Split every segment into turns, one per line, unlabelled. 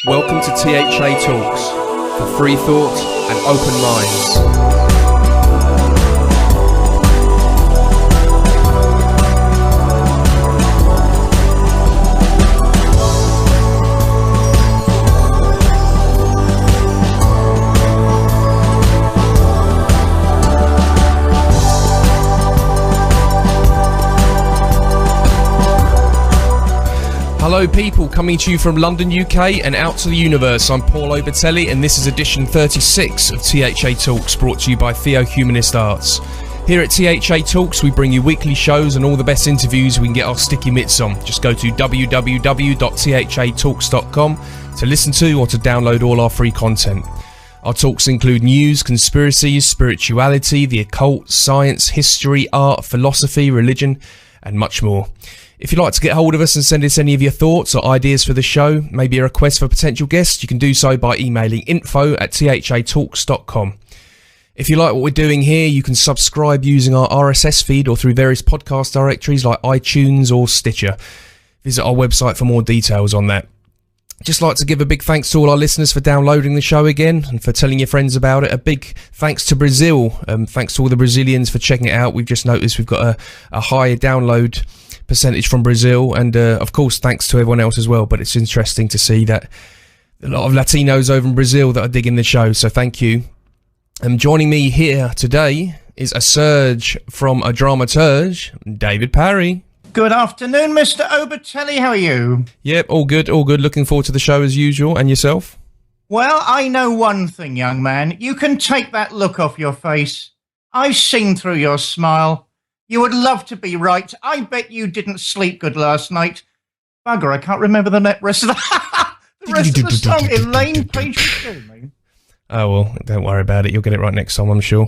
Welcome to THA Talks, for free thought and open minds. Hello people, coming to you from London, UK and out to the universe. I'm Paul Obertelli and this is edition 36 of THA Talks, brought to you by Theo Humanist Arts. Here at THA Talks we bring you weekly shows and all the best interviews we can get our sticky mitts on. Just go to www.thatalks.com to listen to or to download all our free content. Our talks include news, conspiracies, spirituality, the occult, science, history, art, philosophy, religion and much more. If you'd like to get hold of us and send us any of your thoughts or ideas for the show, maybe a request for potential guests, you can do so by emailing info@thatalks.com. If you like what we're doing here, you can subscribe using our RSS feed or through various podcast directories like iTunes or Stitcher. Visit our website for more details on that. Just like to give a big thanks to all our listeners for downloading the show again and for telling your friends about it. A big thanks to Brazil. Thanks to all the Brazilians for checking it out. We've just noticed we've got a high download percentage from Brazil, and of course thanks to everyone else as well, but it's interesting to see that a lot of Latinos over in Brazil that are digging the show, so thank you. Joining me here today is a surge from a dramaturge, David Parry.
Good afternoon, Mr. Obertelli, how are you?
Yep, all good, looking forward to the show as usual, and yourself?
Well, I know one thing, young man, you can take that look off your face. I've seen through your smile. You would love to be right. I bet you didn't sleep good last night. Bugger, I can't remember the rest of the song. Elaine Page was killing me.
Oh, well, don't worry about it. You'll get it right next time, I'm sure.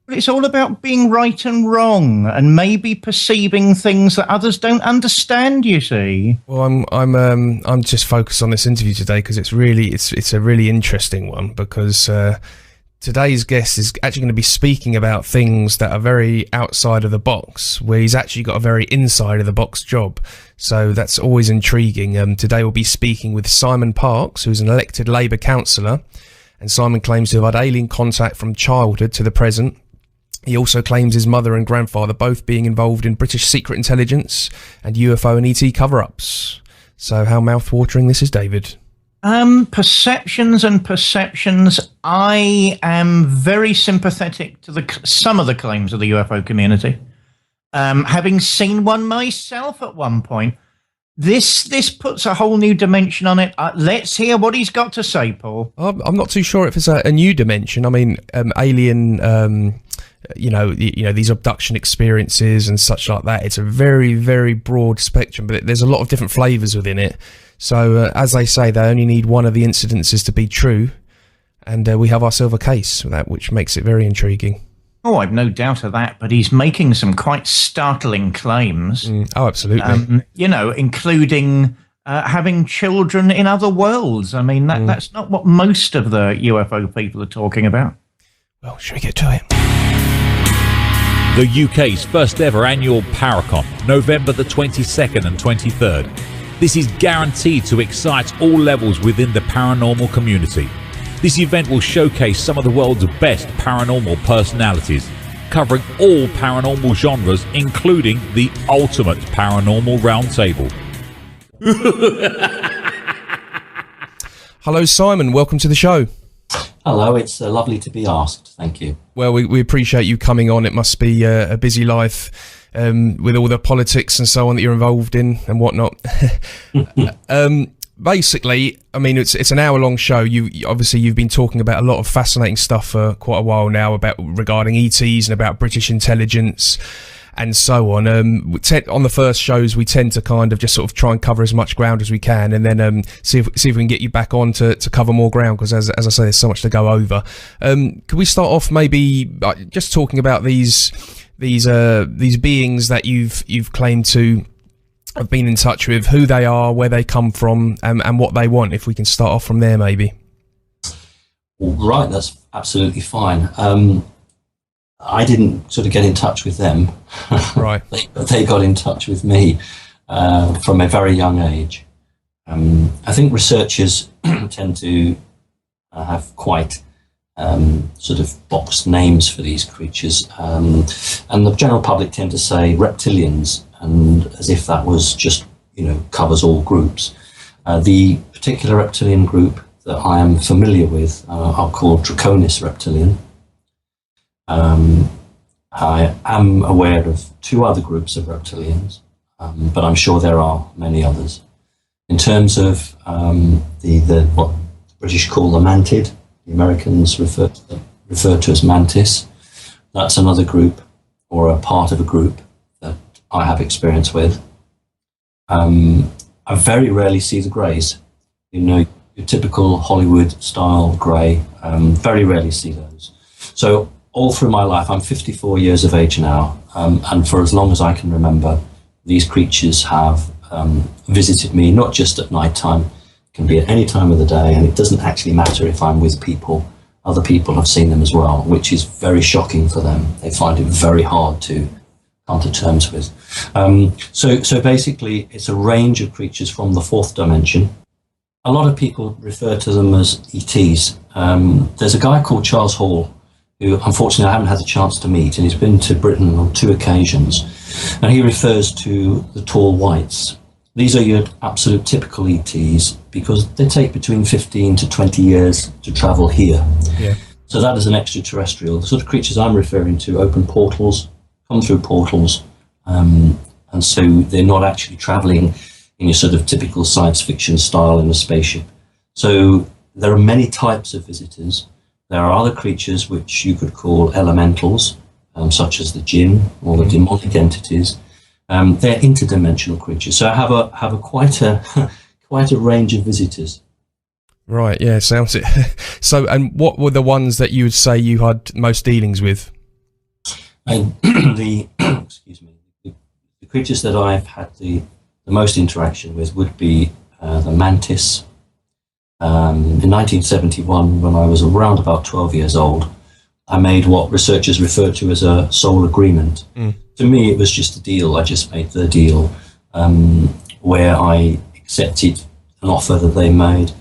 It's all about being right and wrong and maybe perceiving things that others don't understand, you see.
Well, I'm just focused on this interview today because it's a really interesting one because today's guest is actually going to be speaking about things that are very outside of the box, where he's actually got a very inside of the box job. So that's always intriguing. Today we'll be speaking with Simon Parkes, who's an elected Labour councillor. And Simon claims to have had alien contact from childhood to the present. He also claims his mother and grandfather both being involved in British secret intelligence and UFO and ET cover-ups. So how mouth-watering this is, David.
Perceptions and perceptions. I am very sympathetic to some of the claims of the UFO community. Having seen one myself at one point, this puts a whole new dimension on it. Let's hear what he's got to say, Paul.
I'm not too sure if it's a new dimension. I mean, alien, these abduction experiences and such like that. It's a very, very broad spectrum, but there's a lot of different flavours within it. So, as they say, they only need one of the incidences to be true, and we have ourselves a case with that, which makes it very intriguing.
Oh, I've no doubt of that, but he's making some quite startling claims.
Oh, absolutely.
Including having children in other worlds. I mean, that's not what most of the UFO people are talking about.
Well, should we get to it?
The UK's first ever annual Paracon, November the 22nd and 23rd. This is guaranteed to excite all levels within the paranormal community. This event will showcase some of the world's best paranormal personalities, covering all paranormal genres, including the ultimate paranormal roundtable.
Hello, Simon. Welcome to the show.
Hello, it's lovely to be asked. Thank you.
Well, we appreciate you coming on. It must be a busy life. With all the politics and so on that you're involved in and whatnot. Basically, I mean, it's an hour-long show. You've been talking about a lot of fascinating stuff for quite a while now regarding ETs and about British intelligence and so on. On the first shows, we tend to kind of just sort of try and cover as much ground as we can, and then see if we can get you back on to cover more ground, because as I say, there's so much to go over. Could we start off maybe just talking about these beings that you've claimed to have been in touch with, who they are, where they come from, and what they want? If we can start off from there, maybe.
Right, that's absolutely fine. I didn't sort of get in touch with them.
Right.
They got in touch with me from a very young age. I think researchers tend to have quite sort of boxed names for these creatures, and the general public tend to say reptilians, and as if that was just, covers all groups. The particular reptilian group that I am familiar with are called Draconis reptilian. I am aware of 2 other groups of reptilians, but I'm sure there are many others. In terms of the what the British call the mantid, the Americans refer to as mantis. That's another group, or a part of a group, that I have experience with. I very rarely see the greys. Your typical Hollywood-style grey. Very rarely see those. So all through my life, I'm 54 years of age now, and for as long as I can remember, these creatures have visited me, not just at night time. It can be at any time of the day, and it doesn't actually matter if I'm with people. Other people have seen them as well, which is very shocking for them. They find it very hard to come to terms with. So basically, it's a range of creatures from the 4th dimension. A lot of people refer to them as ETs. There's a guy called Charles Hall, who unfortunately I haven't had the chance to meet, and he's been to Britain on 2 occasions, and he refers to the tall whites. These are your absolute typical ETs, because they take between 15 to 20 years to travel here.
Yeah.
So that is an extraterrestrial. The sort of creatures I'm referring to open portals, come through portals, and so they're not actually traveling in your sort of typical science fiction style in a spaceship. So there are many types of visitors. There are other creatures which you could call elementals, such as the jinn or the demonic entities. They're interdimensional creatures. So I have a quite a range of visitors.
Right. Yeah. Sounds it. So, and what were the ones that you would say you had most dealings with?
The creatures that I've had the most interaction with would be the mantis. In 1971, when I was around about 12 years old, I made what researchers refer to as a soul agreement. To me, it was just a deal. I just made the deal where I accepted an offer that they made.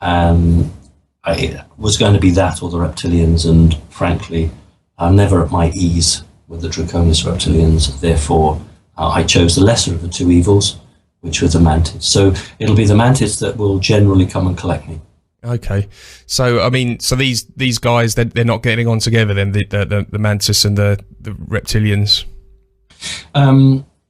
It was going to be that or the reptilians, and frankly, I'm never at my ease with the Draconis reptilians. Therefore, I chose the lesser of the 2 evils, which was the mantis. So it'll be the mantis that will generally come and collect me.
Okay. So, I mean, so these guys, they're not getting on together then, the mantis and the reptilians?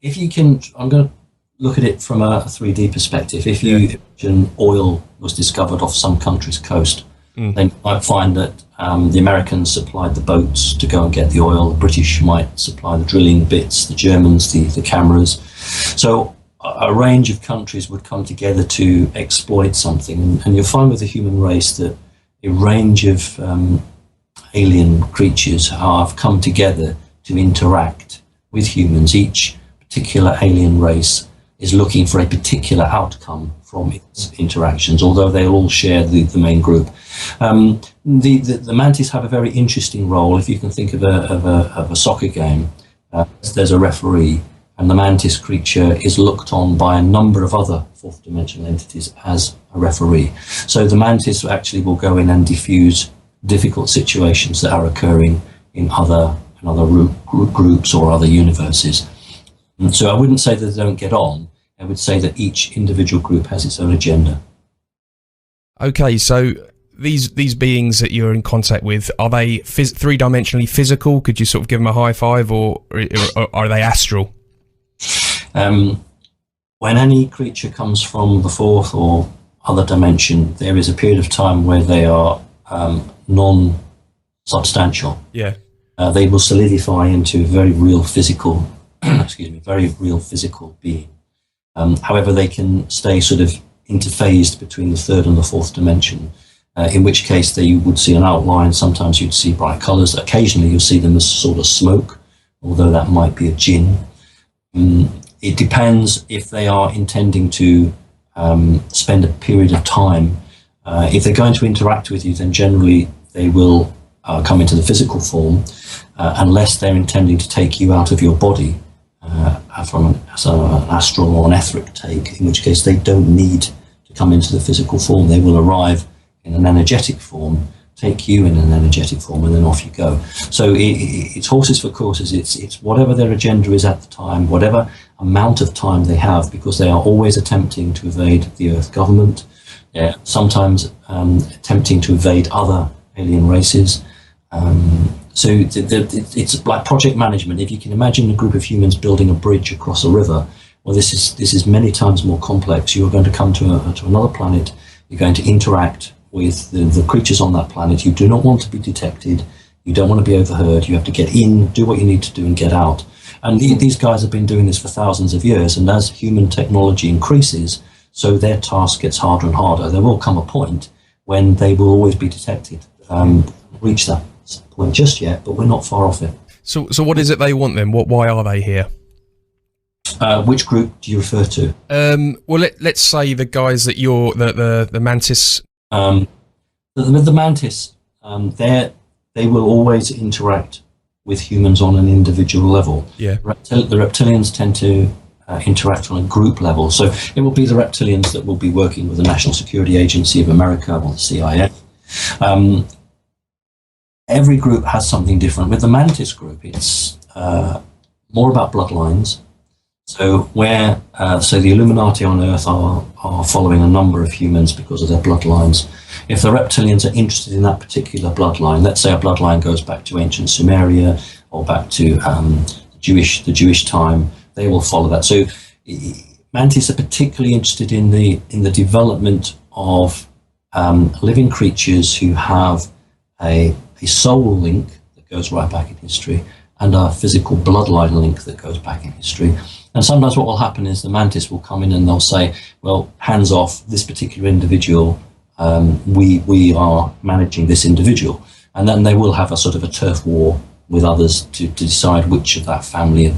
If you can, I'm going to look at it from a 3D perspective. If you imagine oil was discovered off some country's coast, then you might find that the Americans supplied the boats to go and get the oil. The British might supply the drilling bits, the Germans, the cameras. So a range of countries would come together to exploit something. And you'll find with the human race that a range of alien creatures have come together to interact with humans. Each particular alien race is looking for a particular outcome from its interactions, although they'll all share the main group. The mantis have a very interesting role. If you can think of a soccer game, there's a referee, and the mantis creature is looked on by a number of other 4th dimensional entities as a referee. So the mantis actually will go in and diffuse difficult situations that are occurring in other groups or other universes. And so I wouldn't say that they don't get on. I would say that each individual group has its own agenda. Okay, so these beings that you're in contact with, are they 3-dimensionally physical? Could you sort of give them a high five, or are they astral?
When any creature comes from the 4th or other dimension, there is a period of time where they are non-substantial.
Yeah.
They will solidify into a very real physical, very real physical being. However, they can stay sort of interphased between the 3rd and the 4th dimension, in which case they would see an outline. Sometimes you'd see bright colours. Occasionally you'll see them as sort of smoke, although that might be a jinn. It depends if they are intending to spend a period of time. If they're going to interact with you, then generally they will come into the physical form, unless they're intending to take you out of your body from an astral or an etheric take, in which case they don't need to come into the physical form. They will arrive in an energetic form, take you in an energetic form, and then off you go. So it's horses for courses. It's whatever their agenda is at the time, whatever amount of time they have, because they are always attempting to evade the Earth government, sometimes attempting to evade other alien races. So it's like project management. If you can imagine a group of humans building a bridge across a river, well, this is many times more complex. You're going to come to another planet. You're going to interact with the creatures on that planet. You do not want to be detected. You don't want to be overheard. You have to get in, do what you need to do, and get out. And these guys have been doing this for thousands of years. And as human technology increases, so their task gets harder and harder. There will come a point when they will always be detected. Reach that point just yet, but we're not far off it.
So what is it they want then? Why are they here?
Which group do you refer to?
Well, let's say the guys that you're the Mantis.
The Mantis, they will always interact with humans on an individual level.
Yeah.
The reptilians tend to interact on a group level. So it will be the reptilians that will be working with the National Security Agency of America or the CIA. Every group has something different. With the Mantis group, it's more about bloodlines. So so the Illuminati on Earth are following a number of humans because of their bloodlines. If the reptilians are interested in that particular bloodline, let's say a bloodline goes back to ancient Sumeria or back to the Jewish time, they will follow that. So Mantis are particularly interested in the development of living creatures who have a soul link that goes right back in history and a physical bloodline link that goes back in history. And sometimes what will happen is the Mantis will come in and they'll say, well, hands off this particular individual, we are managing this individual. And then they will have a sort of a turf war with others to decide which of that family,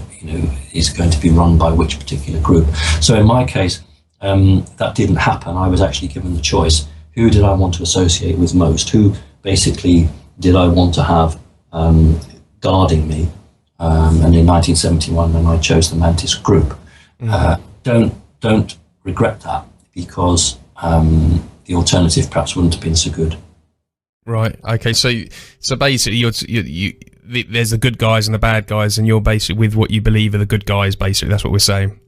is going to be run by which particular group. So in my case, that didn't happen. I was actually given the choice. Who did I want to associate with most? Who basically did I want to have guarding me? And in 1971, then I chose the Mantis group. Don't regret that, because the alternative perhaps wouldn't have been so good.
Right. Okay. So basically, there's the good guys and the bad guys, and you're basically with what you believe are the good guys. Basically, that's what we're saying.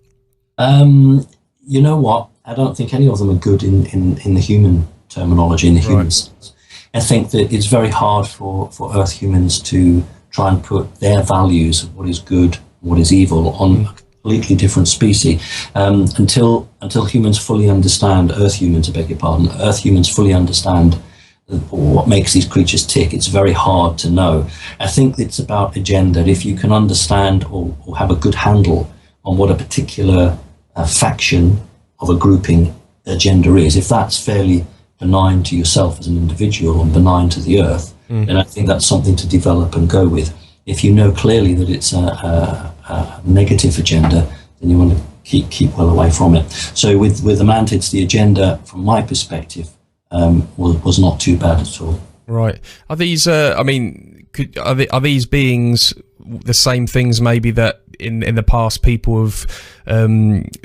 You know what? I don't think any of them are good in the human terminology, in the human sense. I think that it's very hard for Earth humans to try and put their values of what is good, what is evil, on a completely different species. Until humans fully understand, Earth humans, I beg your pardon, Earth humans fully understand what makes these creatures tick, it's very hard to know. I think it's about agenda. If you can understand or have a good handle on what a particular faction of a grouping agenda is, if that's fairly benign to yourself as an individual and benign to the Earth, then I think that's something to develop and go with. If you know clearly that it's a negative agenda, then you want to keep well away from it. So with the Mantids, the agenda, from my perspective, was not too bad at all. Right.
Are these? Are these beings the same things maybe that in the past people have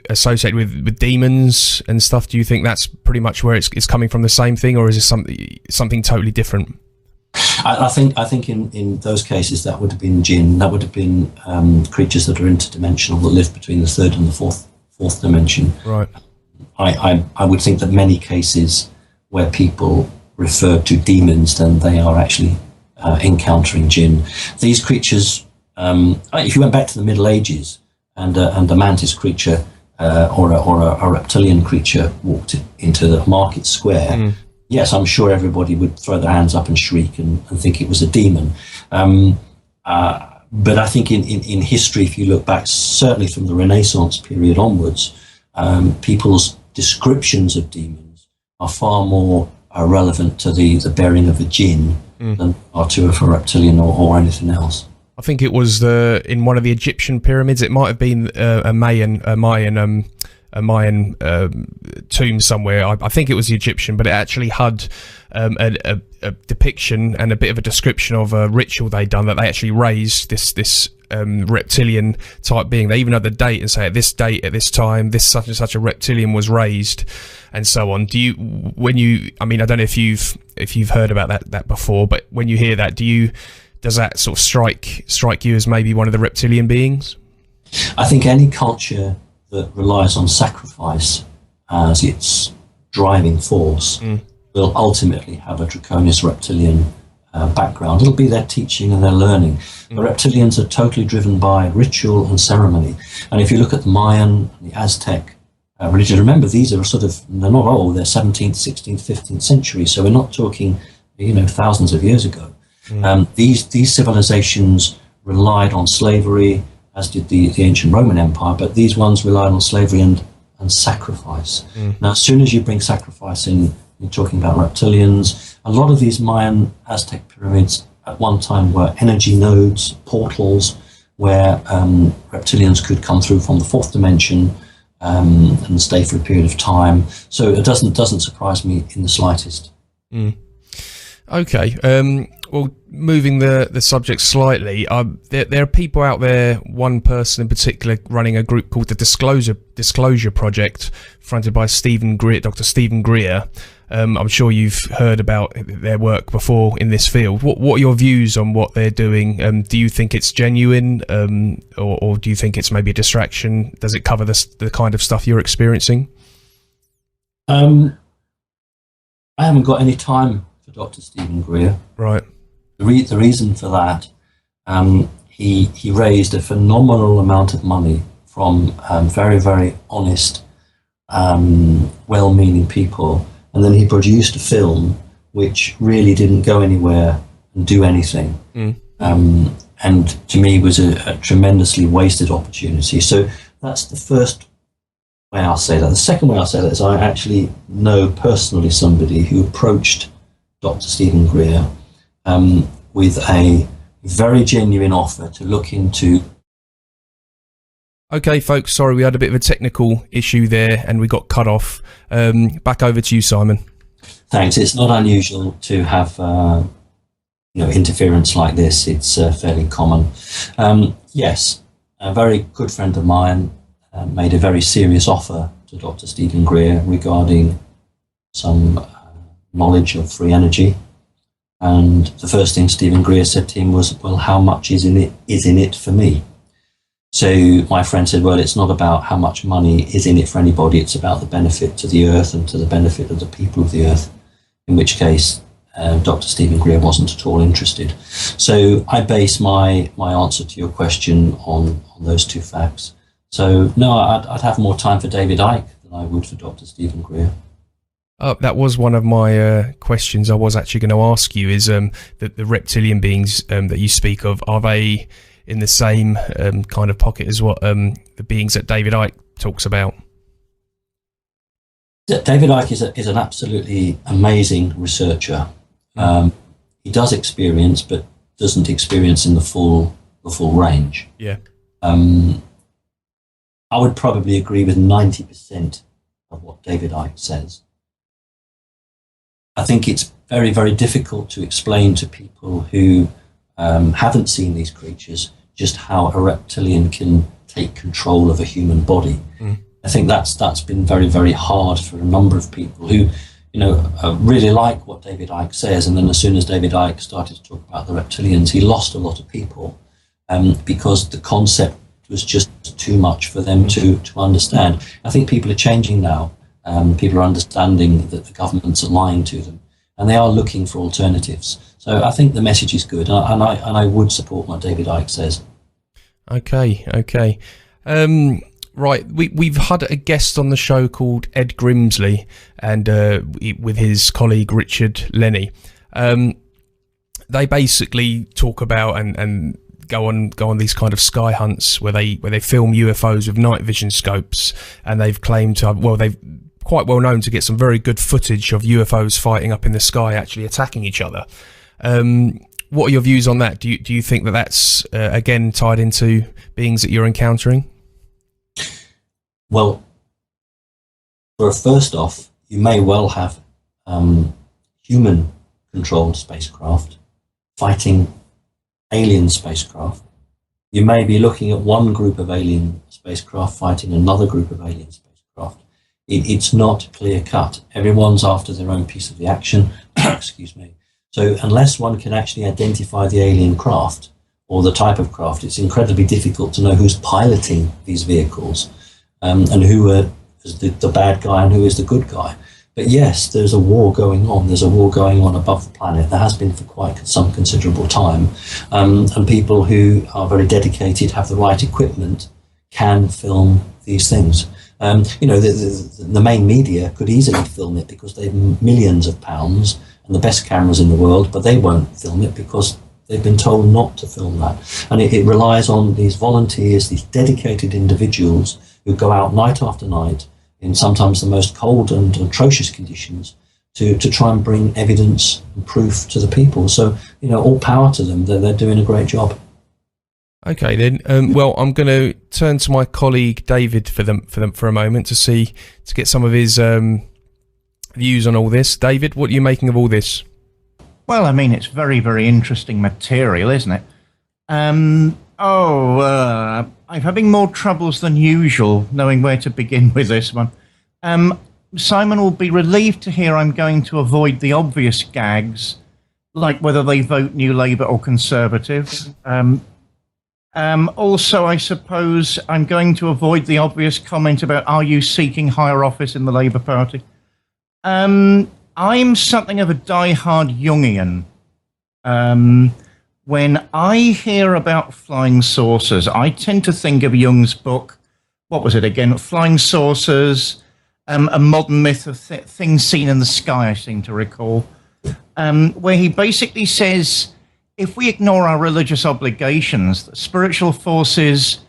associated with demons and stuff? Do you think that's pretty much where it's coming from, the same thing, or is it something totally different?
I think in those cases that would have been jinn. That would have been creatures that are interdimensional, that live between the third and the fourth dimension.
Right.
I would think that many cases where people refer to demons, then they are actually encountering jinn. These creatures, if you went back to the Middle Ages and a mantis creature or a reptilian creature walked into the market square, yes, I'm sure everybody would throw their hands up and shriek and think it was a demon. But I think in history, if you look back, certainly from the Renaissance period onwards, people's descriptions of demons are far more relevant to the bearing of a jinn than are to a reptilian or anything else.
I think it was in one of the Egyptian pyramids. It might have been a Mayan tomb somewhere. I think it was the Egyptian, but it actually had a depiction and a bit of a description of a ritual they'd done, that they actually raised this reptilian type being. They even know the date and say at this date, at this time, this such and such a reptilian was raised, and so on. Do you, I mean, I don't know if you've heard about that before, but when you hear that, does that sort of strike you as maybe one of the reptilian beings?
I think any culture that relies on sacrifice as its driving force will ultimately have a draconis reptilian background. It'll be their teaching and their learning. The reptilians are totally driven by ritual and ceremony. And if you look at the Mayan, the Aztec religion, remember these are they're not old, they're 17th, 16th, 15th century, so we're not talking, thousands of years ago. These civilizations relied on slavery, as did the ancient Roman Empire, but these ones relied on slavery and sacrifice. Now, as soon as you bring sacrifice in, you're talking about reptilians. A lot of these Mayan Aztec pyramids at one time were energy nodes, portals, where reptilians could come through from the fourth dimension and stay for a period of time. So it doesn't surprise me in the slightest.
Okay. Well, moving the subject slightly, there are people out there, one person in particular running a group called the Disclosure Project, fronted by Dr. Stephen Greer. I'm sure you've heard about their work before in this field. What are your views on what they're doing? Do you think it's genuine, or do you think it's maybe a distraction? Does it cover the kind of stuff you're experiencing?
I haven't got any time for Dr. Stephen Greer.
Right.
The reason for that, he raised a phenomenal amount of money from very, very honest, well-meaning people, and then he produced a film which really didn't go anywhere and do anything, and to me was a tremendously wasted opportunity. So that's the first way I'll say that. The second way I'll say that is I actually know personally somebody who approached Dr. Stephen Greer with a very genuine offer to look into.
Okay, folks, sorry, we had a bit of a technical issue there and we got cut off. Back over to you, Simon.
Thanks. It's not unusual to have interference like this. It's fairly common. Yes, a very good friend of mine made a very serious offer to Dr. Stephen Greer regarding some knowledge of free energy. And the first thing Stephen Greer said to him was, well, how much is in it for me? So my friend said, well, it's not about how much money is in it for anybody. It's about the benefit to the earth and to the benefit of the people of the earth, in which case Dr. Stephen Greer wasn't at all interested. So I base my answer to your question on those two facts. So no, I'd have more time for David Icke than I would for Dr. Stephen Greer.
That was one of my questions I was actually going to ask you, is the reptilian beings that you speak of, are they in the same kind of pocket as what the beings that David Icke talks about?
David Icke is an absolutely amazing researcher. He does experience, but doesn't experience in the full range.
Yeah.
I would probably agree with 90% of what David Icke says. I think it's very, very difficult to explain to people who haven't seen these creatures just how a reptilian can take control of a human body. I think that's been very, very hard for a number of people who, really like what David Icke says, and then as soon as David Icke started to talk about the reptilians, he lost a lot of people because the concept was just too much for them to understand. I think people are changing now. People are understanding that the governments are lying to them, and they are looking for alternatives. So I think the message is good, and I would support what David Icke says. Okay.
Right, we've had a guest on the show called Ed Grimsley, and with his colleague Richard Lenny. They basically talk about and go on these kind of sky hunts where they film UFOs with night vision scopes, and they've claimed to have, they've quite well known to get some very good footage of UFOs fighting up in the sky, actually attacking each other. What are your views on that? Do you think that that's again tied into beings that you're encountering?
Well, first off, you may well have human-controlled spacecraft fighting alien spacecraft, You may be looking at one group of alien spacecraft fighting another group of alien spacecraft. It's not clear cut. Everyone's after their own piece of the action. Excuse me. So unless one can actually identify the alien craft or the type of craft, it's incredibly difficult to know who's piloting these vehicles, and who is the bad guy and who is the good guy. But yes, there's a war going on. There's a war going on above the planet. There has been for quite some considerable time. And people who are very dedicated, have the right equipment, can film these things. The main media could easily film it because they've millions of pounds and the best cameras in the world, but they won't film it because they've been told not to film that. And it relies on these volunteers, these dedicated individuals who go out night after night in sometimes the most cold and atrocious conditions to try and bring evidence and proof to the people. So, all power to them. They're doing a great job.
Okay, then. Well, I'm going to turn to my colleague David for a moment to get some of his views on all this. David, what are you making of all this?
Well, I mean, it's very, very interesting material, isn't it? I'm having more troubles than usual knowing where to begin with this one. Simon will be relieved to hear I'm going to avoid the obvious gags, like whether they vote New Labour or Conservative. Also, I suppose I'm going to avoid the obvious comment about, are you seeking higher office in the Labour Party? I'm something of a die-hard Jungian. When I hear about flying saucers, I tend to think of Jung's book, what was it again? Flying Saucers, a modern myth of things seen in the sky, I seem to recall, where he basically says, if we ignore our religious obligations, the spiritual forces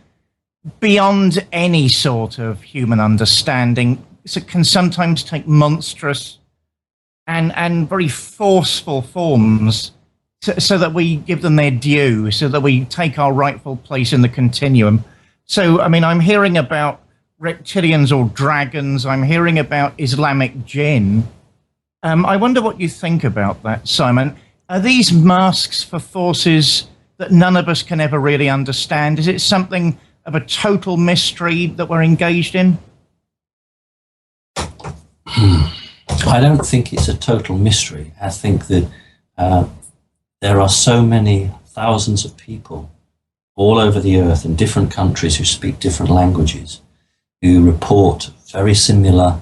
beyond any sort of human understanding can sometimes take monstrous and very forceful forms, so that we give them their due, so that we take our rightful place in the continuum. So, I mean, I'm hearing about reptilians or dragons. I'm hearing about Islamic jinn. I wonder what you think about that, Simon. Are these masks for forces that none of us can ever really understand? Is it something of a total mystery that we're engaged in?
I don't think it's a total mystery. I think that there are so many thousands of people all over the earth in different countries who speak different languages, who report very similar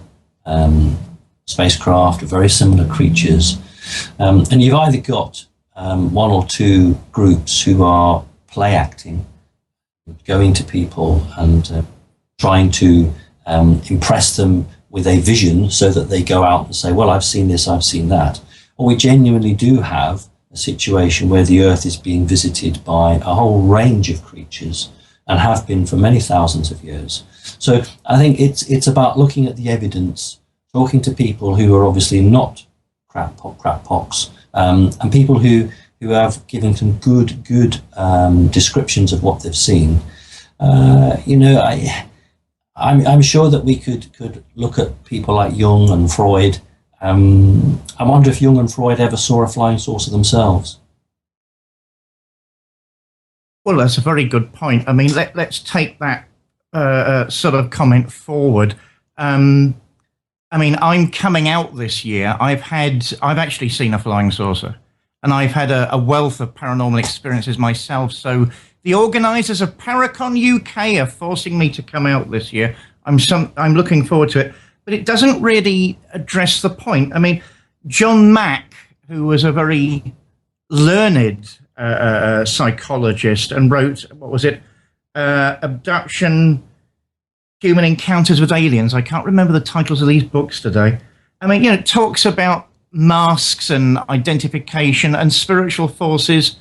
spacecraft, very similar creatures. And you've either got one or two groups who are play acting, going to people and trying to impress them with a vision so that they go out and say, well, I've seen this, I've seen that. Or we genuinely do have a situation where the Earth is being visited by a whole range of creatures and have been for many thousands of years. So I think it's about looking at the evidence, talking to people who are obviously not crackpots, and people who have given some good descriptions of what they've seen. I'm sure that we could look at people like Jung and Freud. I wonder if Jung and Freud ever saw a flying saucer themselves.
Well, that's a very good point. I mean, let's take that sort of comment forward. I mean, I'm coming out this year. I've actually seen a flying saucer, and I've had a wealth of paranormal experiences myself. So the organisers of Paracon UK are forcing me to come out this year. I'm looking forward to it. But it doesn't really address the point. I mean, John Mack, who was a very learned psychologist and wrote, what was it, Abduction, Human Encounters with Aliens. I can't remember the titles of these books today. I mean, it talks about masks and identification and spiritual forces,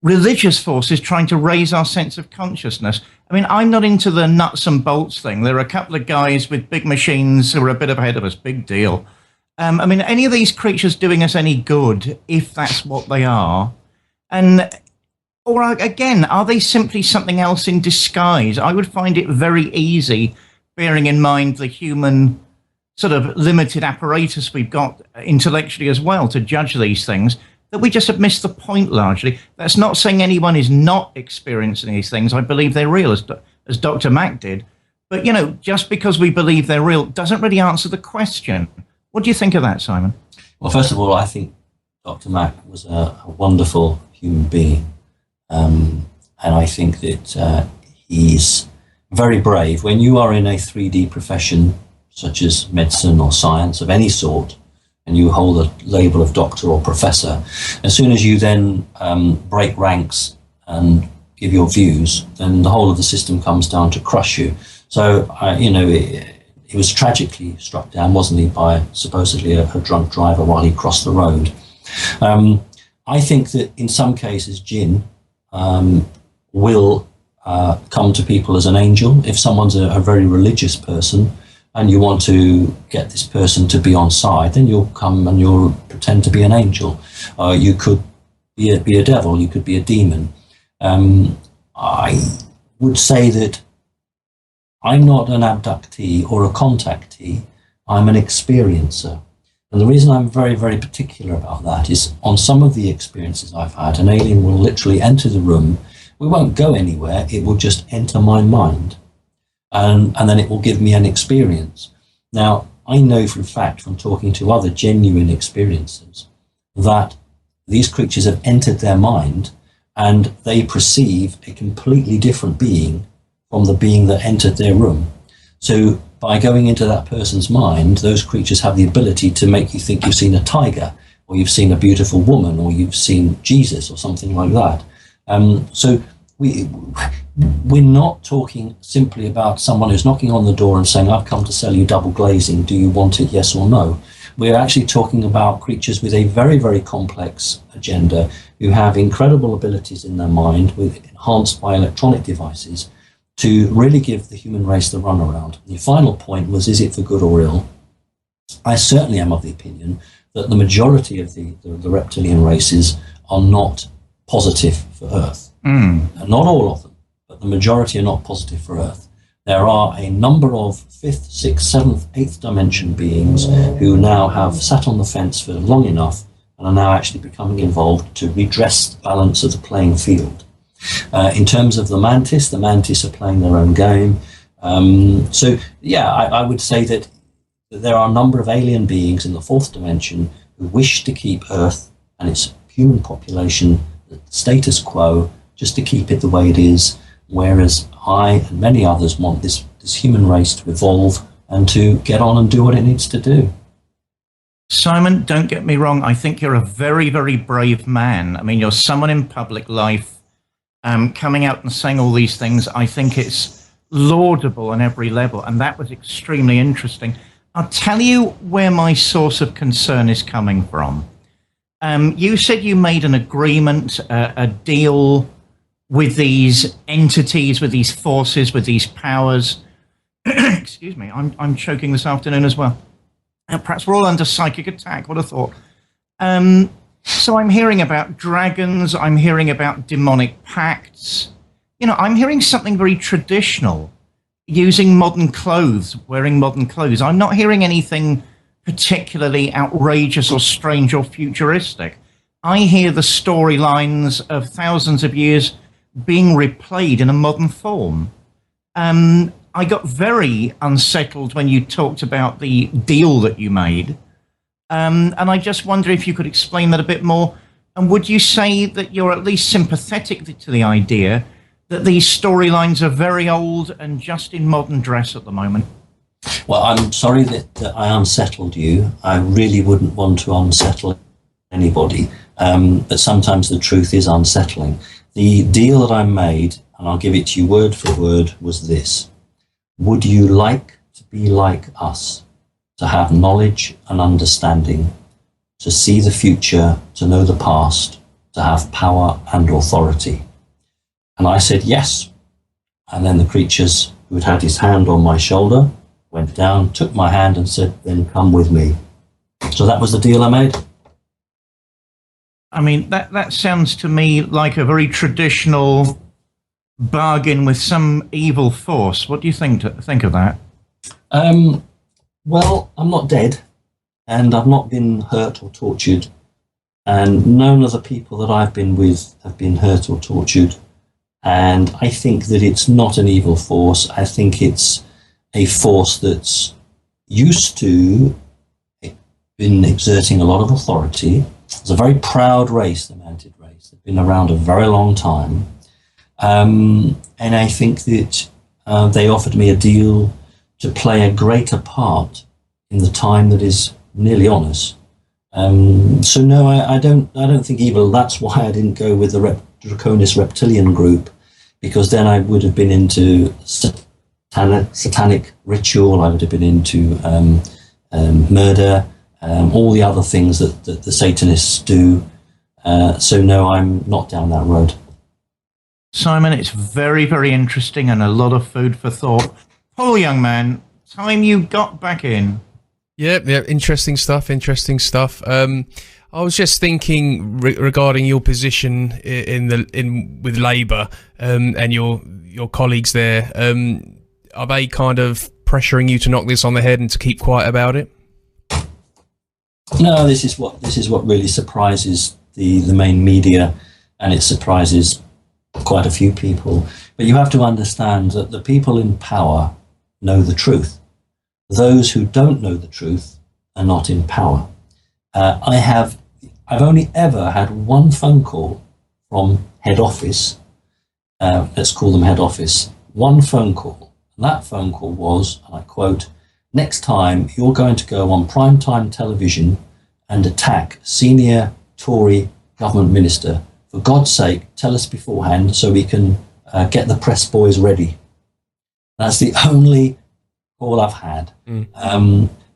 religious forces trying to raise our sense of consciousness. I mean, I'm not into the nuts and bolts thing. There are a couple of guys with big machines who are a bit ahead of us. Big deal. I mean, any of these creatures doing us any good, if that's what they are? Or again, are they simply something else in disguise? I would find it very easy, bearing in mind the human sort of limited apparatus we've got intellectually as well to judge these things. that we just have missed the point largely. That's not saying anyone is not experiencing these things. I believe they're real, as Dr. Mack did. But, just because we believe they're real doesn't really answer the question. What do you think of that, Simon?
Well, first of all, I think Dr. Mack was a wonderful human being. And I think that he's very brave. When you are in a 3D profession, such as medicine or science of any sort, and you hold a label of doctor or professor, as soon as you then break ranks and give your views, then the whole of the system comes down to crush you. So, he was tragically struck down, wasn't he, by supposedly a drunk driver while he crossed the road. I think that in some cases, jinn will come to people as an angel. If someone's a very religious person and you want to get this person to be on side, then you'll come and you'll pretend to be an angel. You could be a devil, you could be a demon. I would say that I'm not an abductee or a contactee, I'm an experiencer. And the reason I'm very, very particular about that is on some of the experiences I've had, an alien will literally enter the room. We won't go anywhere, it will just enter my mind. And then it will give me an experience. Now, I know for a fact from talking to other genuine experiencers that these creatures have entered their mind and they perceive a completely different being from the being that entered their room. So by going into that person's mind, those creatures have the ability to make you think you've seen a tiger, or you've seen a beautiful woman, or you've seen Jesus, or something like that. So we're not talking simply about someone who's knocking on the door and saying, I've come to sell you double glazing, do you want it, yes or no? We're actually talking about creatures with a very, very complex agenda, who have incredible abilities in their mind, enhanced by electronic devices, to really give the human race the runaround. The final point was, is it for good or ill? I certainly am of the opinion that the majority of the reptilian races are not positive for Earth. Not all of them, but the majority are not positive for Earth. There are a number of 5th, 6th, 7th, 8th dimension beings who now have sat on the fence for long enough and are now actually becoming involved to redress the balance of the playing field. In terms of the mantis are playing their own game. I would say that there are a number of alien beings in the 4th dimension who wish to keep Earth and its human population the status quo, just to keep it the way it is, whereas I and many others want this human race to evolve and to get on and do what it needs to do.
Simon, don't get me wrong, I think you're a very, very brave man. I mean, you're someone in public life coming out and saying all these things. I think it's laudable on every level, and that was extremely interesting. I'll tell you where my source of concern is coming from. You said you made an agreement, a deal with these entities, with these forces, with these powers. Excuse me, I'm choking this afternoon as well. Perhaps we're all under psychic attack. What a thought. So I'm hearing about dragons. I'm hearing about demonic pacts. I'm hearing something very traditional, using modern clothes, wearing modern clothes. I'm not hearing anything particularly outrageous or strange or futuristic. I hear the storylines of thousands of years being replayed in a modern form. I got very unsettled when you talked about the deal that you made. And I just wonder if you could explain that a bit more. And would you say that you're at least sympathetic to the idea that these storylines are very old and just in modern dress at the moment?
Well, I'm sorry that I unsettled you. I really wouldn't want to unsettle anybody. But sometimes the truth is unsettling. The deal that I made, and I'll give it to you word for word, was this. Would you like to be like us? To have knowledge and understanding, to see the future, to know the past, to have power and authority? And I said yes. And then the creatures who had had his hand on my shoulder went down, took my hand and said, then come with me. So that was the deal I made.
I mean, that sounds to me like a very traditional bargain with some evil force. What do you think of that? Well,
I'm not dead, and I've not been hurt or tortured. and none of the people that I've been with have been hurt or tortured. And I think that it's not an evil force. I think it's a force that's used to been exerting a lot of authority. It's a very proud race, the Mantid race. They've been around a very long time. And I think that they offered me a deal to play a greater part in the time that is nearly on us. So no, I don't think evil. That's why I didn't go with the Draconis Reptilian group, because then I would have been into satanic ritual. I would have been into murder, all the other things that the Satanists do. So no, I'm not down that road.
Simon, it's very, very interesting and a lot of food for thought. Paul, young man, time you got back in.
Yeah, interesting stuff. I was just thinking regarding your position with Labour and your colleagues there. Are they kind of pressuring you to knock this on the head and to keep quiet about it?
No, this is what really surprises the main media, and it surprises quite a few people. But you have to understand that the people in power know the truth. Those who don't know the truth are not in power. I've only ever had one phone call from head office. Let's call them head office. One phone call. And that phone call was, and I quote, "Next time you're going to go on primetime television and attack senior Tory government minister, for God's sake, tell us beforehand so we can get the press boys ready." That's the only call I've had.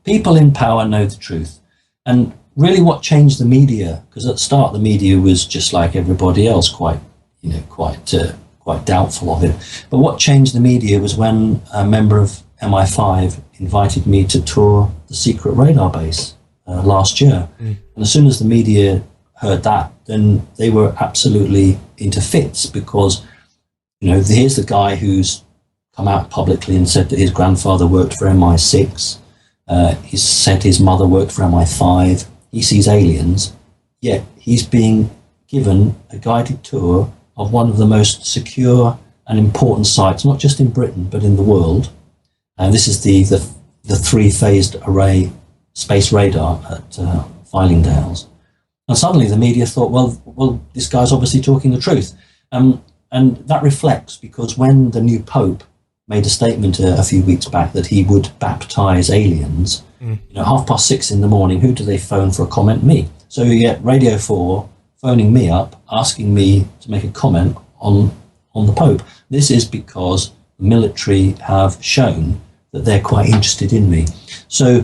People in power know the truth. And really what changed the media, because at the start the media was just like everybody else, quite doubtful of it. But what changed the media was when a member of MI5 invited me to tour the secret radar base last year. And as soon as the media heard that, then they were absolutely into fits, because, here's the guy who's come out publicly and said that his grandfather worked for MI6. He said his mother worked for MI5. He sees aliens, yet he's being given a guided tour of one of the most secure and important sites, not just in Britain, but in the world. And this is the three-phased array space radar at Fylingdales. And suddenly the media thought, well, this guy's obviously talking the truth. And that reflects, because when the new Pope made a statement a few weeks back that he would baptize aliens, 6:30 in the morning, who do they phone for a comment? Me. So you get Radio 4 phoning me up, asking me to make a comment on the Pope. This is because the military have shown that they're quite interested in me. So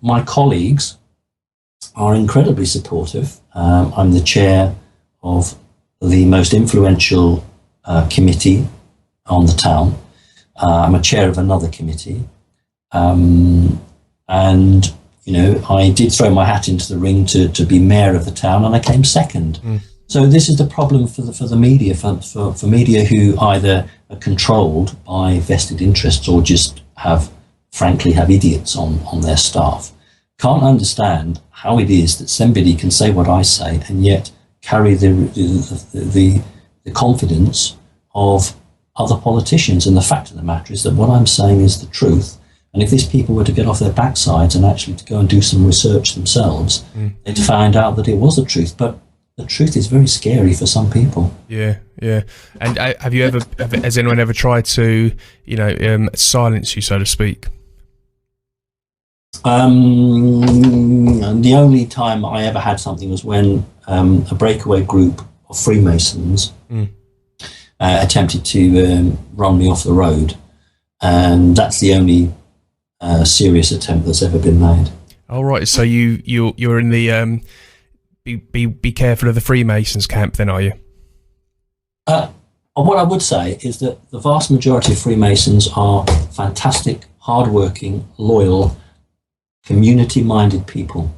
my colleagues are incredibly supportive. I'm the chair of the most influential committee on the town. I'm a chair of another committee. And, I did throw my hat into the ring to be mayor of the town, and I came second. So this is the problem for the media, for media who either are controlled by vested interests or just have idiots on their staff. Can't understand how it is that somebody can say what I say and yet carry the confidence of other politicians. And the fact of the matter is that what I'm saying is the truth. And if these people were to get off their backsides and actually to go and do some research themselves, they'd find out that it was the truth. But the truth is very scary for some people.
Yeah. And has anyone ever tried to, silence you, so to speak?
The only time I ever had something was when a breakaway group of Freemasons attempted to run me off the road, and that's the only serious attempt that's ever been made.
All right, so you're in the be careful of the Freemasons camp, then, are you?
What I would say is that the vast majority of Freemasons are fantastic, hardworking, loyal, community-minded people.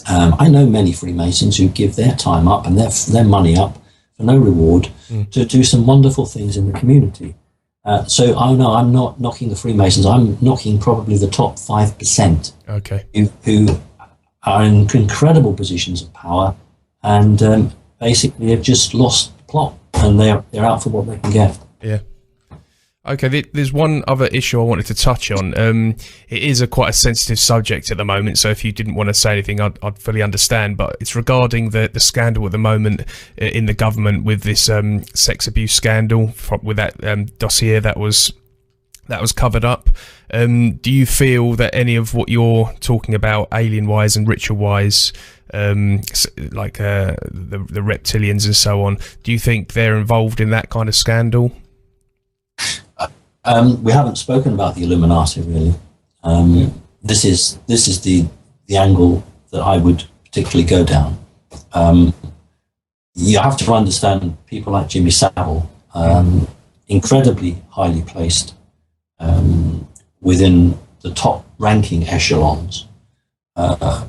I know many Freemasons who give their time up and their money up for no reward to do some wonderful things in the community. So I'm not knocking the Freemasons. I'm knocking probably the top 5%.
Okay.
Who are in incredible positions of power, and basically have just lost the plot, and they're out for what they can get.
Yeah. Okay, there's one other issue I wanted to touch on. It is quite a sensitive subject at the moment, so if you didn't want to say anything, I'd fully understand. But it's regarding the scandal at the moment in the government with this sex abuse scandal, with that dossier that was covered up. Do you feel that any of what you're talking about, alien-wise and ritual-wise, like the reptilians and so on, do you think they're involved in that kind of scandal?
We haven't spoken about the Illuminati really. This is the angle that I would particularly go down. You have to understand people like Jimmy Savile, incredibly highly placed within the top ranking echelons, are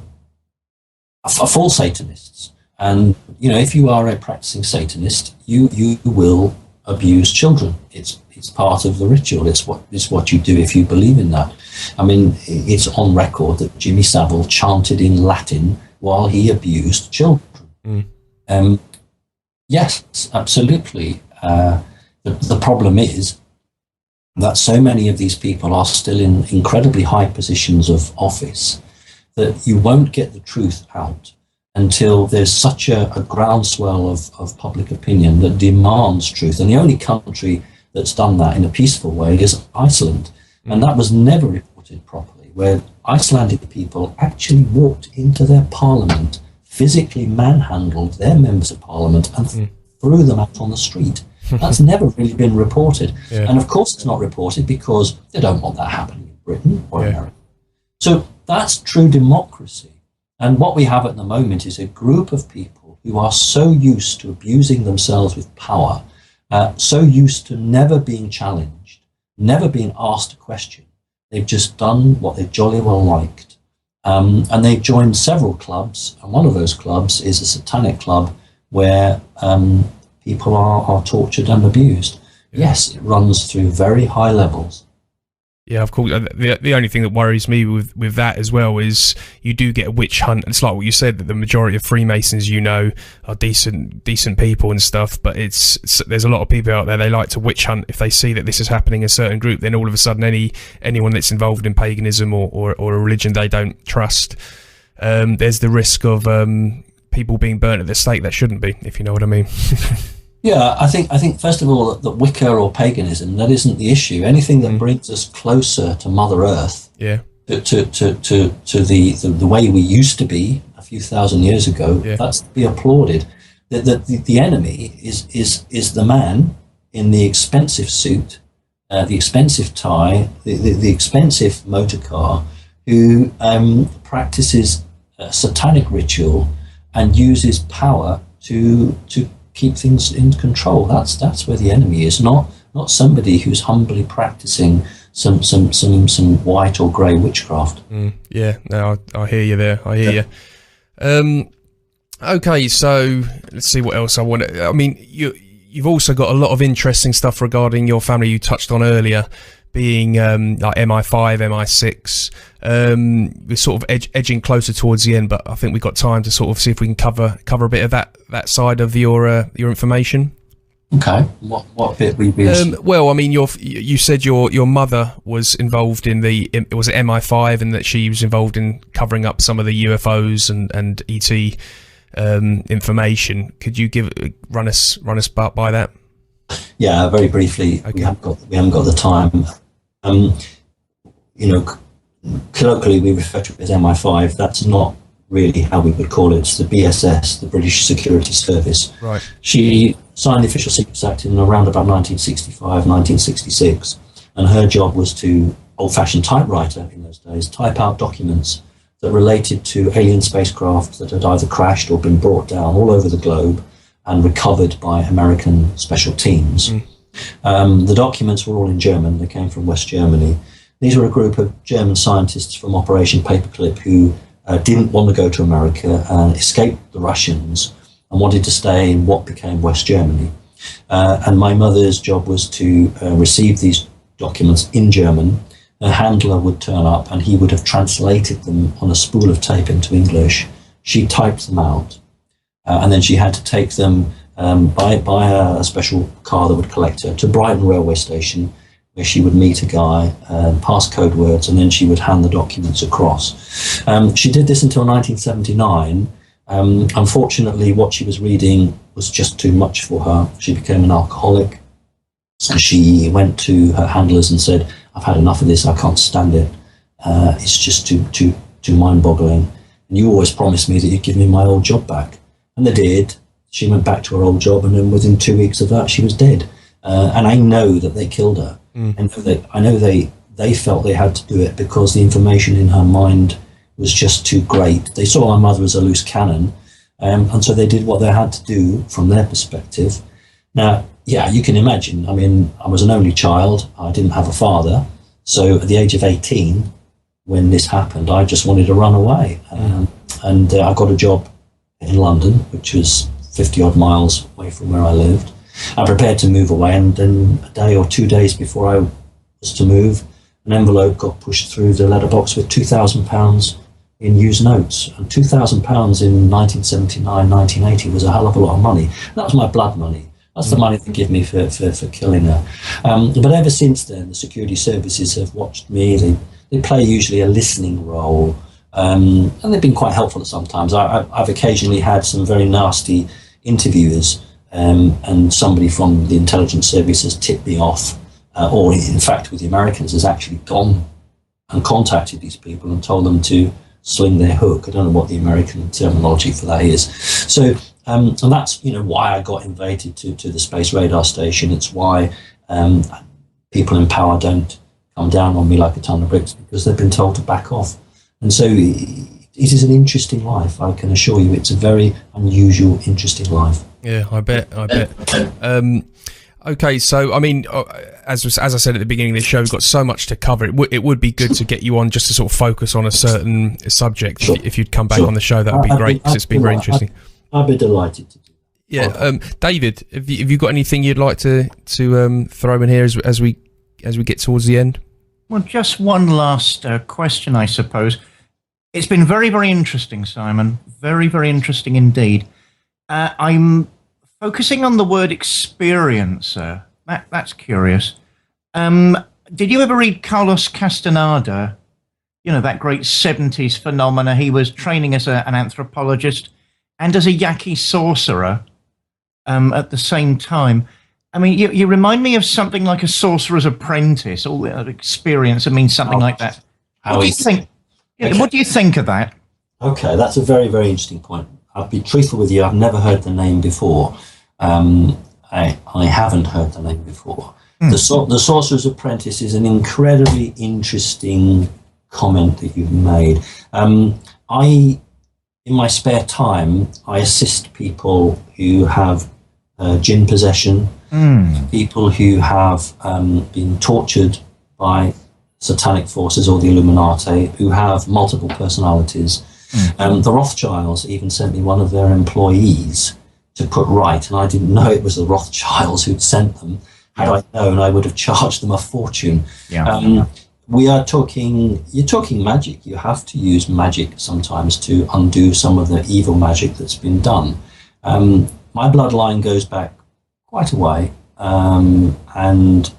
full Satanists. And if you are a practicing Satanist, you will abuse children. It's part of the ritual. It's what you do if you believe in that. I mean, it's on record that Jimmy Savile chanted in Latin while he abused children. Yes, absolutely. The problem is that so many of these people are still in incredibly high positions of office that you won't get the truth out until there's such a groundswell of public opinion that demands truth. And the only country that's done that in a peaceful way is Iceland. And that was never reported properly, where Icelandic people actually walked into their parliament, physically manhandled their members of parliament and threw them out on the street. That's never really been reported. And of course it's not reported because they don't want that happening in Britain or America. So that's true democracy. And what we have at the moment is a group of people who are so used to abusing themselves with power, so used to never being challenged, never being asked a question. They've just done what they jolly well liked. And they've joined several clubs, and one of those clubs is a satanic club where people are tortured and abused. Yes, it runs through very high levels.
Yeah, of course. The only thing that worries me with that as well is you do get a witch hunt. It's like what you said, that the majority of Freemasons, are decent people and stuff, but there's a lot of people out there, they like to witch hunt. If they see that this is happening in a certain group, then all of a sudden anyone that's involved in paganism or a religion they don't trust, there's the risk of people being burnt at the stake that shouldn't be, if you know what I mean.
Yeah, I think first of all that Wicca or paganism, that isn't the issue. Anything that brings us closer to Mother Earth, to the way we used to be a few thousand years ago, that's to be applauded. The enemy is the man in the expensive suit, the expensive tie, the expensive motor car, who practices satanic ritual and uses power to keep things in control. That's where the enemy is, not somebody who's humbly practicing some white or grey witchcraft.
Yeah, no, I hear you there. I hear you. Okay, so let's see what else I want to. I mean, you've also got a lot of interesting stuff regarding your family you touched on earlier, being like MI5, MI6. We're sort of edging closer towards the end, but I think we've got time to sort of see if we can cover a bit of that side of your information.
Okay, what bit we
well, I mean, you said your mother was involved in was it MI5, and that she was involved in covering up some of the UFOs and ET information. Could you run us by that?
Yeah, very briefly. Okay. We haven't got the time. Colloquially we refer to it as MI5. That's not really how we would call it. It's the BSS, the British Security Service.
Right.
She signed the Official Secrets Act in around about 1965, 1966, and her job was to, old-fashioned typewriter in those days, type out documents that related to alien spacecraft that had either crashed or been brought down all over the globe and recovered by American special teams. The documents were all in German. They came from West Germany. These were a group of German scientists from Operation Paperclip who didn't want to go to America and escaped the Russians and wanted to stay in what became West Germany. And my mother's job was to receive these documents in German her handler would turn up and he would have translated them on a spool of tape into English. She typed them out, and then she had to take them by a special car that would collect her to Brighton railway station, where she would meet a guy, pass code words, and then she would hand the documents across. She did this until 1979. Unfortunately, what she was reading was just too much for her. She became an alcoholic. So she went to her handlers and said, "I've had enough of this. I can't stand it. It's just too mind-boggling. And you always promised me that you'd give me my old job back." And they did. She went back to her old job, and then within 2 weeks of that, she was dead. And I know that they killed her. And I know they felt they had to do it because the information in her mind was just too great. They saw her mother as a loose cannon, and so they did what they had to do from their perspective. Now, yeah, you can imagine. I mean, I was an only child. I didn't have a father. So at the age of 18, when this happened, I just wanted to run away. And I got a job in London, which was 50 odd miles away from where I lived. I prepared to move away, and then a day or 2 days before I was to move, an envelope got pushed through the letterbox with £2,000 in used notes. And £2,000 in 1979, 1980 was a hell of a lot of money. That was my blood money. That's the money they give me for killing her. But ever since then, the security services have watched me. They play usually a listening role, and they've been quite helpful at sometimes. I've occasionally had some very nasty interviewers, and somebody from the intelligence service has tipped me off, or in fact with the Americans has actually gone and contacted these people and told them to sling their hook. I don't know what the American terminology for that is. So, and that's why I got invited to the Space Radar Station. It's why people in power don't come down on me like a ton of bricks, because they've been told to back off. And so it is an interesting life. I can assure you, it's a very unusual, interesting life.
Yeah, I bet. Okay, so I mean, as I said at the beginning of the show, we've got so much to cover. It would be good to get you on just to sort of focus on a certain subject. Sure. If you'd come back on the show, that would be great, because it's been very interesting.
I'd be delighted to do that.
Yeah, David, have you got anything you'd like to throw in here as we get towards the end?
Well, just one last question, I suppose. It's been very, very interesting, Simon. Very, very interesting indeed. I'm focusing on the word experiencer. That's curious. Did you ever read Carlos Castaneda? You know, that great 70s phenomena. He was training as an anthropologist and as a Yaqui sorcerer at the same time. I mean, you remind me of something like a sorcerer's apprentice, or experience. I mean, something like that. What do you think? Okay. What do you think of that?
Okay, that's a very, very interesting point. I'll be truthful with you. I've never heard the name before. I haven't heard the name before. The Sorcerer's Apprentice is an incredibly interesting comment that you've made. In my spare time, I assist people who have jinn possession, people who have been tortured by satanic forces or the Illuminati, who have multiple personalities. The Rothschilds even sent me one of their employees to put right, and I didn't know it was the Rothschilds who'd sent them. Had I known, I would have charged them a fortune. We are talking, you're talking magic. You have to use magic sometimes to undo some of the evil magic that's been done. My bloodline goes back quite a way, and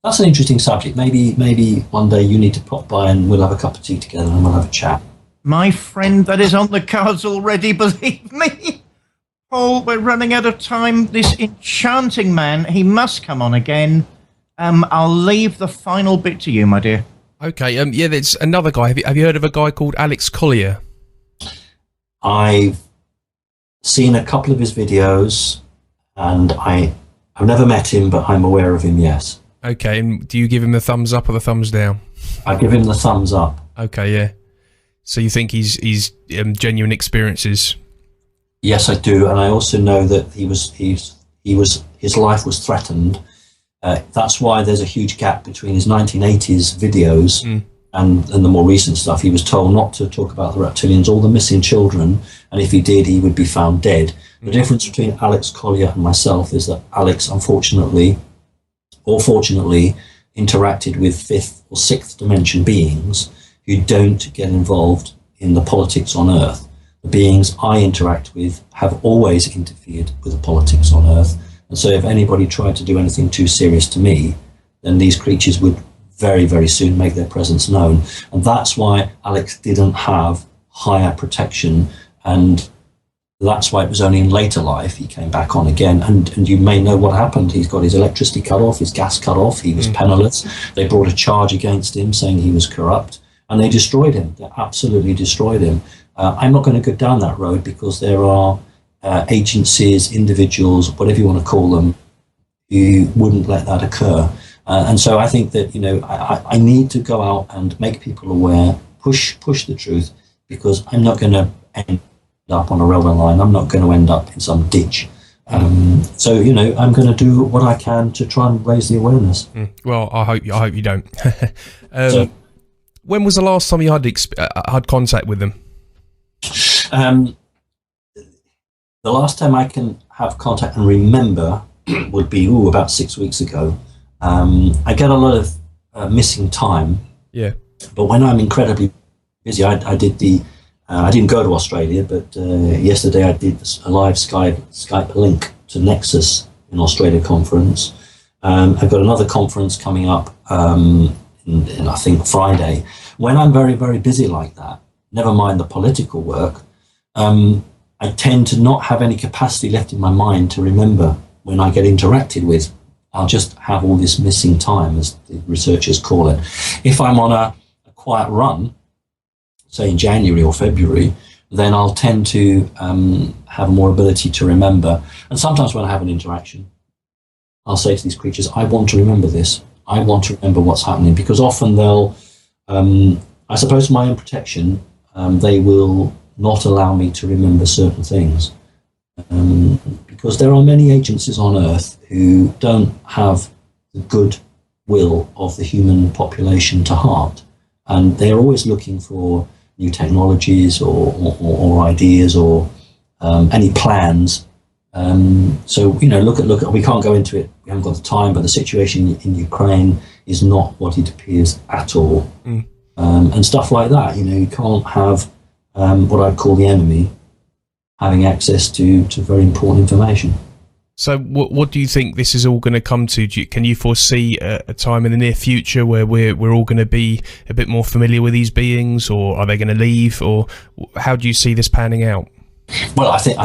that's an interesting subject. Maybe one day you need to pop by and we'll have a cup of tea together and we'll have a chat.
My friend, that is on the cards already, believe me. Paul, we're running out of time. This enchanting man, he must come on again. I'll leave the final bit to you, my dear.
Okay, yeah, there's another guy. Have you heard of a guy called Alex Collier?
I've seen a couple of his videos, and I've never met him, but I'm aware of him, yes.
Okay, and do you give him the thumbs up or the thumbs down?
I give him the thumbs up.
Okay, yeah. So you think he's genuine experiences?
Yes, I do, and I also know that his life was threatened. That's why there's a huge gap between his 1980s videos and the more recent stuff. He was told not to talk about the reptilians or the missing children, and if he did, he would be found dead. The difference between Alex Collier and myself is that Alex, unfortunately, or fortunately, interacted with 5th or sixth dimension beings who don't get involved in the politics on Earth. The beings I interact with have always interfered with the politics on Earth. And so if anybody tried to do anything too serious to me, then these creatures would very, very soon make their presence known. And that's why Alex didn't have higher protection. And that's why it was only in later life he came back on again. And you may know what happened. He's got his electricity cut off, his gas cut off. He was penniless. They brought a charge against him saying he was corrupt. And they destroyed him. They absolutely destroyed him. I'm not going to go down that road because there are agencies, individuals, whatever you want to call them, who wouldn't let that occur. And so I think that, I need to go out and make people aware, push the truth, because I'm not going to end up on a railway line. I'm not going to end up in some ditch. So, I'm going to do what I can to try and raise the awareness.
Well, I hope you don't. When was the last time you had contact with them?
The last time I can have contact and remember would be about 6 weeks ago. I get a lot of missing time.
Yeah.
But when I'm incredibly busy, I didn't go to Australia, but yesterday I did a live Skype link to Nexus in Australia conference. I've got another conference coming up in I think Friday. When I'm very, very busy like that, never mind the political work, I tend to not have any capacity left in my mind to remember when I get interacted with. I'll just have all this missing time, as the researchers call it. If I'm on a quiet run, say in January or February, then I'll tend to have more ability to remember. And sometimes when I have an interaction, I'll say to these creatures, I want to remember this. I want to remember what's happening, because often they'll, I suppose for my own protection, they will not allow me to remember certain things. Because there are many agencies on Earth who don't have the good will of the human population to heart. And they're always looking for new technologies or ideas or any plans. So, look at, we can't go into it, we haven't got the time, but the situation in Ukraine is not what it appears at all. And stuff like that, you can't have what I call the enemy having access to very important information.
So what do you think this is all going to come to? Can you foresee a time in the near future where we're all going to be a bit more familiar with these beings, or are they going to leave, or how do you see this panning out?
Well, I think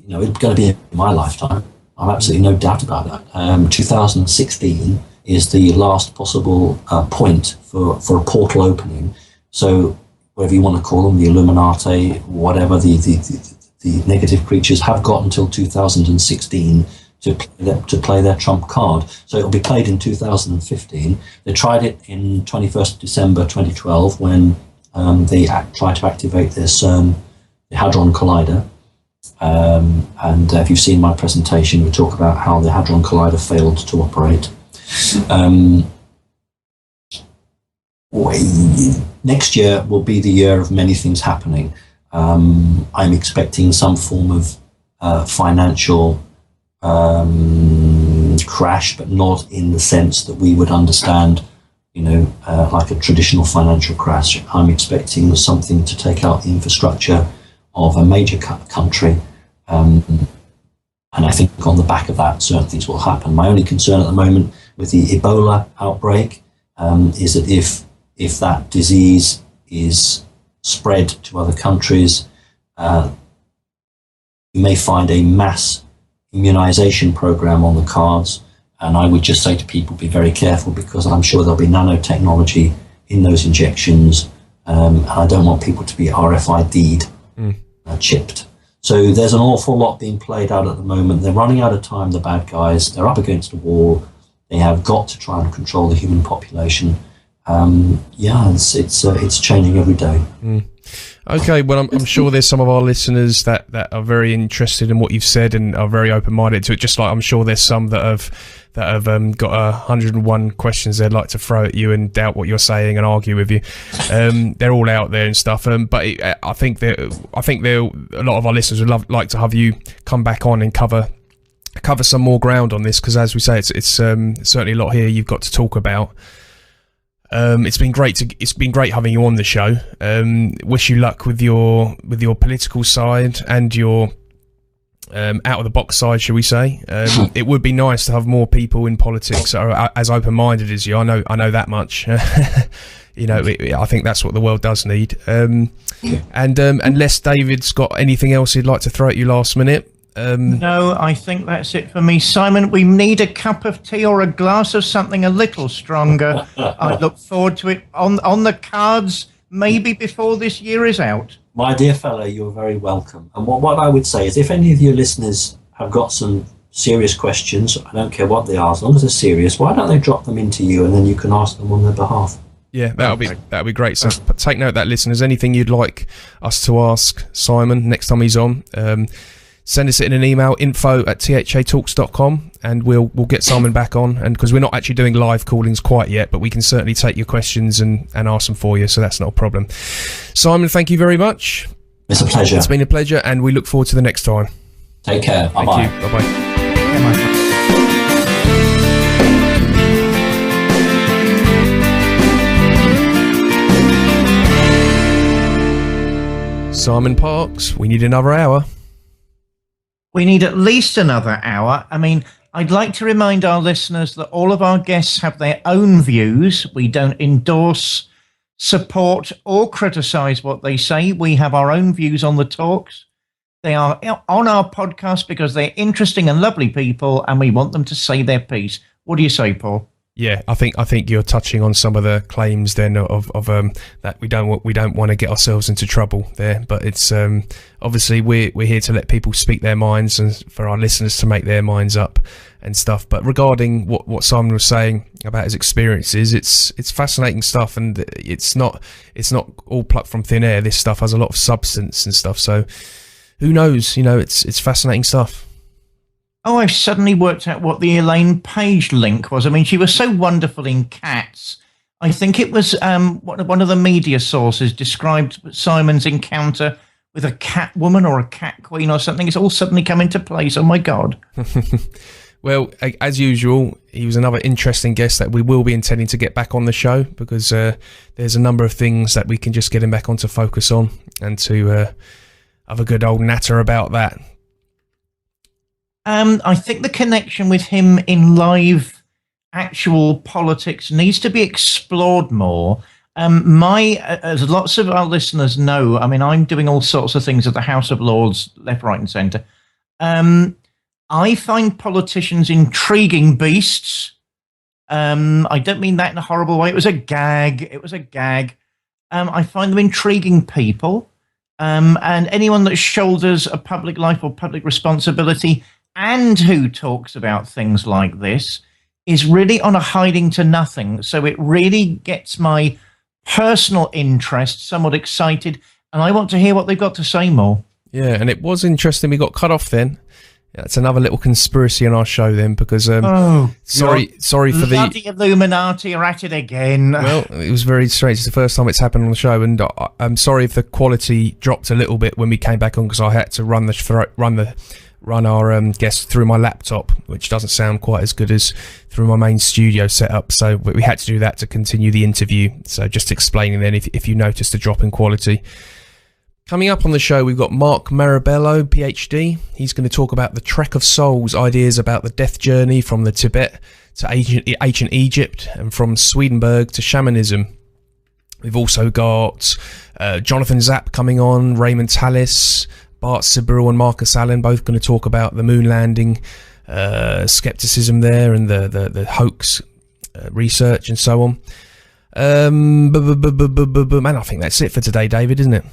it's going to be in my lifetime. I've absolutely no doubt about that. 2016 is the last possible point for a portal opening. So whatever you want to call them, the Illuminati, whatever the negative creatures, have got until 2016 to play their trump card. So it'll be played in 2015. They tried it in 21st December 2012 when they tried to activate their CERN, the Hadron Collider. And if you've seen my presentation, we talk about how the Hadron Collider failed to operate. Next year will be the year of many things happening. I'm expecting some form of financial crash, but not in the sense that we would understand, like a traditional financial crash. I'm expecting something to take out the infrastructure of a major country. And I think on the back of that, certain things will happen. My only concern at the moment with the Ebola outbreak is that if that disease is spread to other countries, you may find a mass immunization program on the cards. And I would just say to people, be very careful, because I'm sure there'll be nanotechnology in those injections. And I don't want people to be RFID'd, chipped. So there's an awful lot being played out at the moment. They're running out of time, the bad guys. They're up against a wall. They have got to try and control the human population. It's changing every day.
Okay, well, I'm sure there's some of our listeners that are very interested in what you've said and are very open-minded to it. Just like I'm sure there's some that have got 101 questions they'd like to throw at you and doubt what you're saying and argue with you. They're all out there and stuff. But I think a lot of our listeners would like to have you come back on and cover some more ground on this, because as we say, it's certainly a lot here you've got to talk about. It's been great having you on the show. Wish you luck with your political side and your out of the box side, shall we say? It would be nice to have more people in politics that are as open minded as you. I know that much. I think that's what the world does need. And unless David's got anything else he'd like to throw at you last minute.
No, I think that's it for me. Simon, we need a cup of tea or a glass of something a little stronger. I look forward to it on the cards, maybe before this year is out.
My dear fellow, you're very welcome. And what I would say is, if any of your listeners have got some serious questions, I don't care what they are, as long as they're serious, why don't they drop them into you and then you can ask them on their behalf?
Yeah, that'll be great. So take note of that, listeners. Anything you'd like us to ask Simon next time he's on, send us it in an email, info@thatalks.com, and we'll get Simon back on. And because we're not actually doing live callings quite yet, but we can certainly take your questions and ask them for you, so that's not a problem. Simon, thank you very much.
It's a pleasure.
It's been a pleasure, and we look forward to the next time.
Take care. Bye-bye.
Thank you. Bye-bye. Simon Parks, we need another hour.
We need at least another hour. I mean, I'd like to remind our listeners that all of our guests have their own views. We don't endorse, support, or criticise what they say. We have our own views on the talks. They are on our podcast because they're interesting and lovely people, and we want them to say their piece. What do you say, Paul?
Yeah, I think you're touching on some of the claims then of that we don't want to get ourselves into trouble there, but it's obviously we're here to let people speak their minds and for our listeners to make their minds up and stuff. But regarding what Simon was saying about his experiences, it's fascinating stuff, and it's not all plucked from thin air. This stuff has a lot of substance and stuff, so who knows? It's fascinating stuff.
Oh, I've suddenly worked out what the Elaine Page link was. I mean, she was so wonderful in Cats. I think it was one of the media sources described Simon's encounter with a cat woman or a cat queen or something. It's all suddenly come into place. Oh, my God.
Well, as usual, he was another interesting guest that we will be intending to get back on the show, because there's a number of things that we can just get him back on to focus on and to have a good old natter about that.
I think the connection with him in live actual politics needs to be explored more. As lots of our listeners know, I mean, I'm doing all sorts of things at the House of Lords, left, right, and centre. I find politicians intriguing beasts. I don't mean that in a horrible way. It was a gag. I find them intriguing people. And anyone that shoulders a public life or public responsibility and who talks about things like this is really on a hiding to nothing. So it really gets my personal interest somewhat excited, and I want to hear what they've got to say more. Yeah,
and it was interesting we got cut off then. That's another little conspiracy on our show then, because sorry for the
Illuminati are at it again.
Well, it was very strange. It's the first time it's happened on the show, and I'm sorry if the quality dropped a little bit when we came back on, because I had to run our guests through my laptop, which doesn't sound quite as good as through my main studio setup. So we had to do that to continue the interview. So just explaining then if you noticed a drop in quality. Coming up on the show, we've got Mark Marabello, PhD. He's going to talk about the Trek of Souls, ideas about the death journey from the Tibet to ancient Egypt and from Swedenborg to shamanism. We've also got Jonathan Zapp coming on, Raymond Tallis, Bart Sibrel and Marcus Allen, both going to talk about the moon landing, skepticism there and the hoax research and so on. And I think that's it for today, David, isn't it?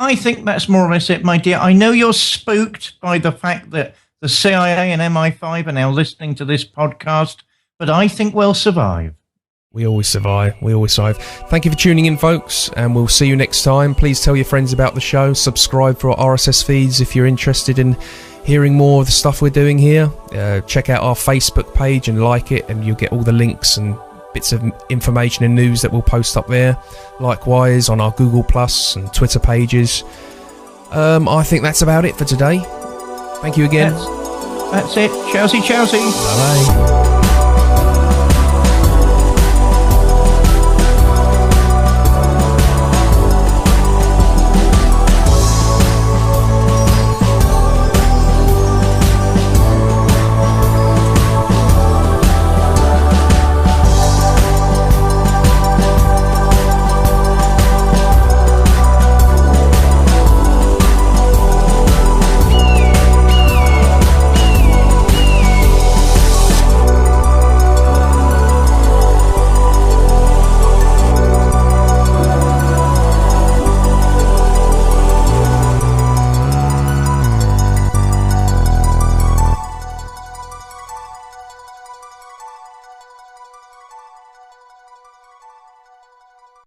I think that's more or less it, my dear. I know you're spooked by the fact that the CIA and MI5 are now listening to this podcast, but I think we'll survive.
We always survive. Thank you for tuning in, folks, and we'll see you next time. Please tell your friends about the show. Subscribe for our RSS feeds if you're interested in hearing more of the stuff we're doing here. Check out our Facebook page and like it, and you'll get all the links and bits of information and news that we'll post up there. Likewise on our Google Plus and Twitter pages. I think that's about it for today. Thank you again.
That's it. Chelsea.
Bye-bye.